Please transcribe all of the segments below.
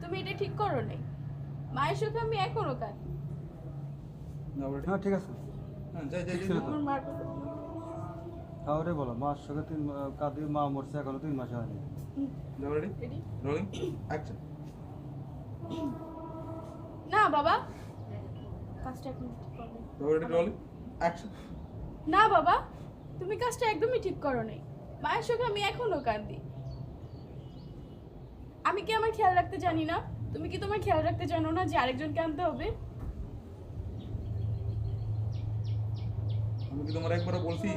তুমি এটা ঠিক করো নাই। মায়ের চোখে আমি এখনো কাঁদি। হ্যাঁ ঠিক আছে। ঠিক ছিল তো। আমার মার কথা তাহলে বলো মার সঙ্গে কাঁদি, মা মরছে এখনো 3 মাস হয়নি। Ready? Rolling action. না বাবা, কাজটা এখন ঠিক করো নাই। Rolling action. না বাবা, তুমি কাজটা একদমই ঠিক করো নাই। মায়ের চোখে আমি এখনো কাঁদি। আমি কি আমার খেয়াল রাখতে জানি না? তুমি কি তোমার খেয়াল রাখতে জানো না যে আরেকজনকে আনতে হবে? আমি কি তোমার একবারও বলছি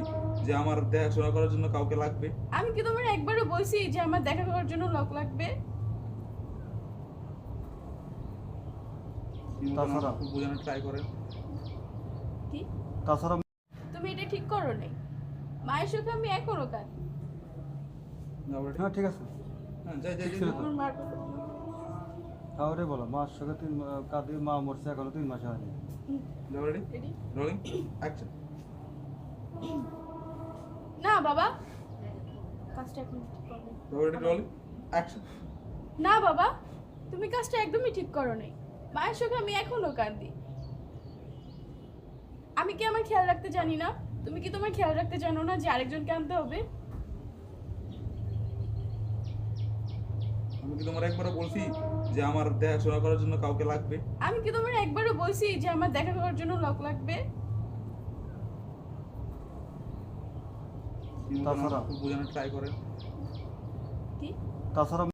যে আমার দেখাশোনা করার জন্য কাউকে লাগবে? আমি কি তোমার একবারও বলছি যে আমার দেখা করার জন্য লোক লাগবে? তাছাড়া? একটু বোঝানোর ট্রাই করেন। কি? তাছাড়া তুমি এটা ঠিক করো নাই। মায়ের চোখে আমি এখনো কাঁদি। হ্যাঁ ঠিক আছে। ঠিক ছিল তো। আমার মার কথা তাহলে বলো মার সঙ্গে কাঁদি, মা মরছে এখনো 3 মাস হয়নি। Ready? Rolling action. না বাবা, কাজটা এখন ঠিক করো নাই। Rolling action. না বাবা, তুমি কাজটা একদমই ঠিক করো নাই। মায়ের চোখে আমি এখনো কাঁদি। আমি কি আমার খেয়াল রাখতে জানি না? তুমি কি তোমার খেয়াল রাখতে জানো না যে আরেকজনকে আনতে হবে? আমি কি তোমার একবারও বলছি যে আমার দেখাশোনা করার জন্য কাউকে লাগবে? আমি কি তোমার একবারও বলছি যে আমার দেখা করার জন্য লোক লাগবে? তাছাড়া? একটু বোঝানোর ট্রাই করেন। কি? তাছাড়া